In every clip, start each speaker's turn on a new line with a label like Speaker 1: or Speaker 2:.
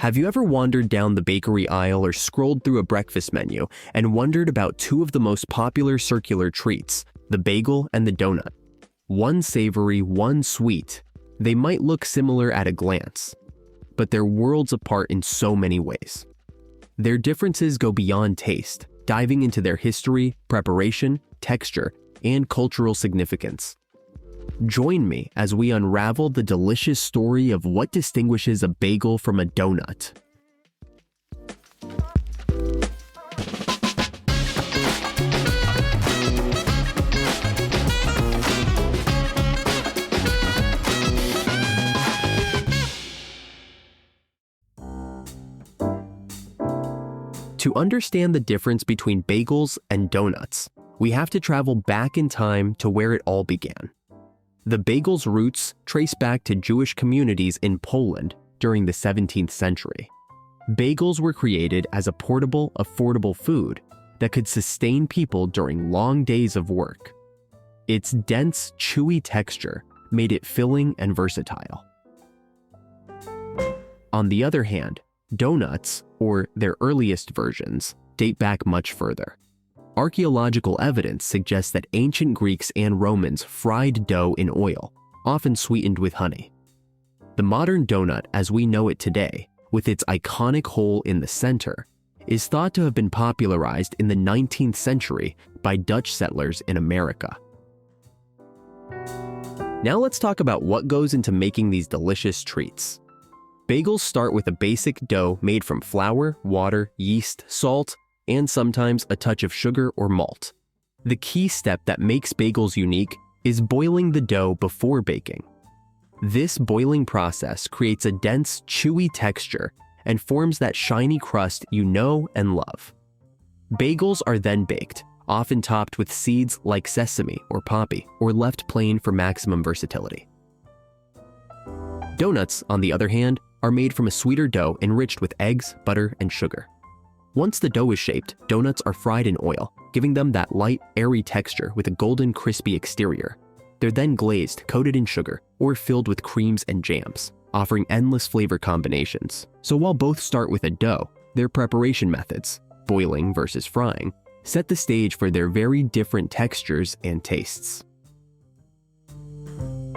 Speaker 1: Have you ever wandered down the bakery aisle or scrolled through a breakfast menu and wondered about two of the most popular circular treats, the bagel and the donut? One savory, one sweet. They might look similar at a glance, but they're worlds apart in so many ways. Their differences go beyond taste, diving into their history, preparation, texture, and cultural significance. Join me as we unravel the delicious story of what distinguishes a bagel from a donut. To understand the difference between bagels and donuts, we have to travel back in time to where it all began. The bagel's roots trace back to Jewish communities in Poland during the 17th century. Bagels were created as a portable, affordable food that could sustain people during long days of work. Its dense, chewy texture made it filling and versatile. On the other hand, donuts, or their earliest versions, date back much further. Archaeological evidence suggests that ancient Greeks and Romans fried dough in oil, often sweetened with honey. The modern donut as we know it today, with its iconic hole in the center, is thought to have been popularized in the 19th century by Dutch settlers in America. Now let's talk about what goes into making these delicious treats. Bagels start with a basic dough made from flour, water, yeast, salt, and sometimes a touch of sugar or malt. The key step that makes bagels unique is boiling the dough before baking. This boiling process creates a dense, chewy texture and forms that shiny crust you know and love. Bagels are then baked, often topped with seeds like sesame or poppy, or left plain for maximum versatility. Donuts, on the other hand, are made from a sweeter dough enriched with eggs, butter, and sugar. Once the dough is shaped, donuts are fried in oil, giving them that light, airy texture with a golden, crispy exterior. They're then glazed, coated in sugar, or filled with creams and jams, offering endless flavor combinations. So while both start with a dough, their preparation methods, boiling versus frying, set the stage for their very different textures and tastes.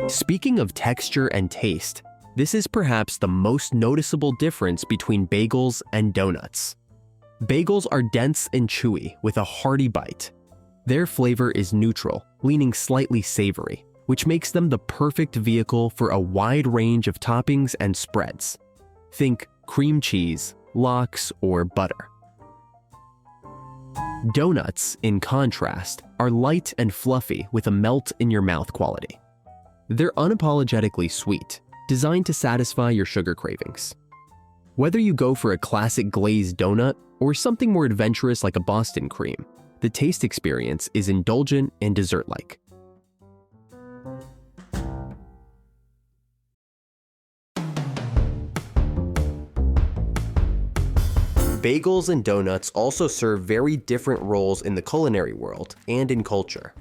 Speaker 1: Speaking of texture and taste, this is perhaps the most noticeable difference between bagels and donuts. Bagels are dense and chewy with a hearty bite. Their flavor is neutral, leaning slightly savory, which makes them the perfect vehicle for a wide range of toppings and spreads. Think cream cheese, lox, or butter. Donuts, in contrast, are light and fluffy with a melt-in-your-mouth quality. They're unapologetically sweet, designed to satisfy your sugar cravings. Whether you go for a classic glazed donut or something more adventurous like a Boston cream, the taste experience is indulgent and dessert-like. Bagels and donuts also serve very different roles in the culinary world and in culture.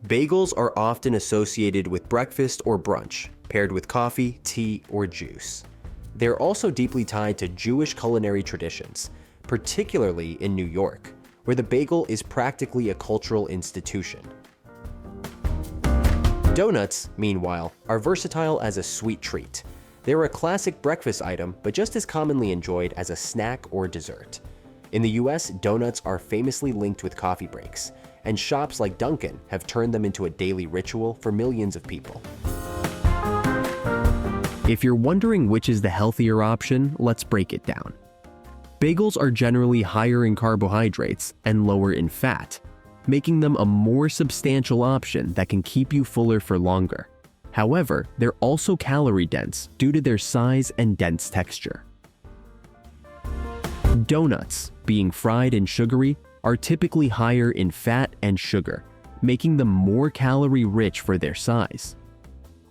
Speaker 1: Bagels are often associated with breakfast or brunch, paired with coffee, tea, or juice. They're also deeply tied to Jewish culinary traditions, particularly in New York, where the bagel is practically a cultural institution. Donuts, meanwhile, are versatile as a sweet treat. They're a classic breakfast item, but just as commonly enjoyed as a snack or dessert. In the US, donuts are famously linked with coffee breaks, and shops like Dunkin' have turned them into a daily ritual for millions of people. If you're wondering which is the healthier option, let's break it down. Bagels are generally higher in carbohydrates and lower in fat, making them a more substantial option that can keep you fuller for longer. However, they're also calorie-dense due to their size and dense texture. Donuts, being fried and sugary, are typically higher in fat and sugar, making them more calorie-rich for their size.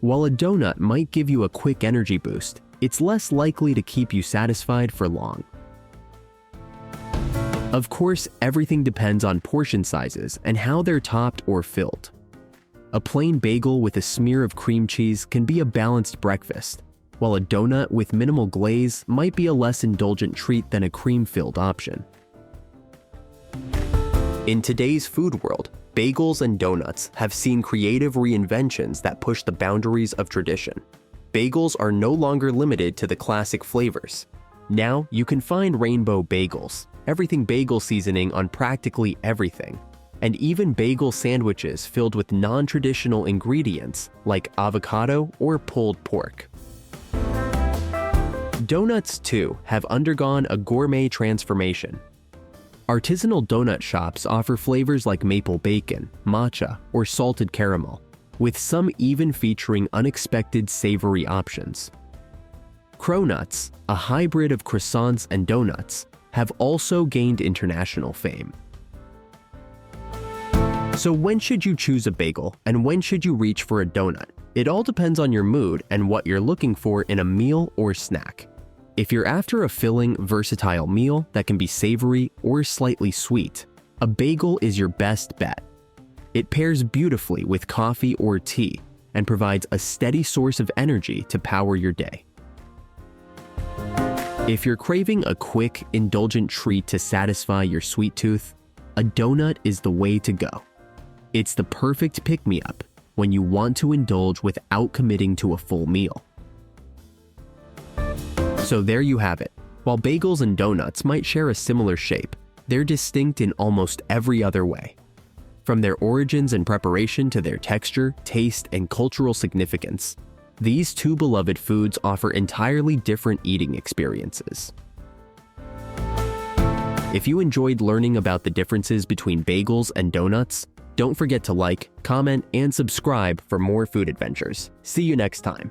Speaker 1: While a donut might give you a quick energy boost, it's less likely to keep you satisfied for long. Of course, everything depends on portion sizes and how they're topped or filled. A plain bagel with a smear of cream cheese can be a balanced breakfast, while a donut with minimal glaze might be a less indulgent treat than a cream-filled option. In today's food world, bagels and donuts have seen creative reinventions that push the boundaries of tradition. Bagels are no longer limited to the classic flavors. Now you can find rainbow bagels, everything bagel seasoning on practically everything, and even bagel sandwiches filled with non-traditional ingredients like avocado or pulled pork. Donuts, too, have undergone a gourmet transformation. Artisanal donut shops offer flavors like maple bacon, matcha, or salted caramel, with some even featuring unexpected savory options. Cronuts, a hybrid of croissants and donuts, have also gained international fame. So when should you choose a bagel and when should you reach for a donut? It all depends on your mood and what you're looking for in a meal or snack. If you're after a filling, versatile meal that can be savory or slightly sweet, a bagel is your best bet. It pairs beautifully with coffee or tea and provides a steady source of energy to power your day. If you're craving a quick, indulgent treat to satisfy your sweet tooth, a donut is the way to go. It's the perfect pick-me-up when you want to indulge without committing to a full meal. So there you have it. While bagels and donuts might share a similar shape, they're distinct in almost every other way. From their origins and preparation to their texture, taste, and cultural significance, these two beloved foods offer entirely different eating experiences. If you enjoyed learning about the differences between bagels and donuts, don't forget to like, comment, and subscribe for more food adventures. See you next time.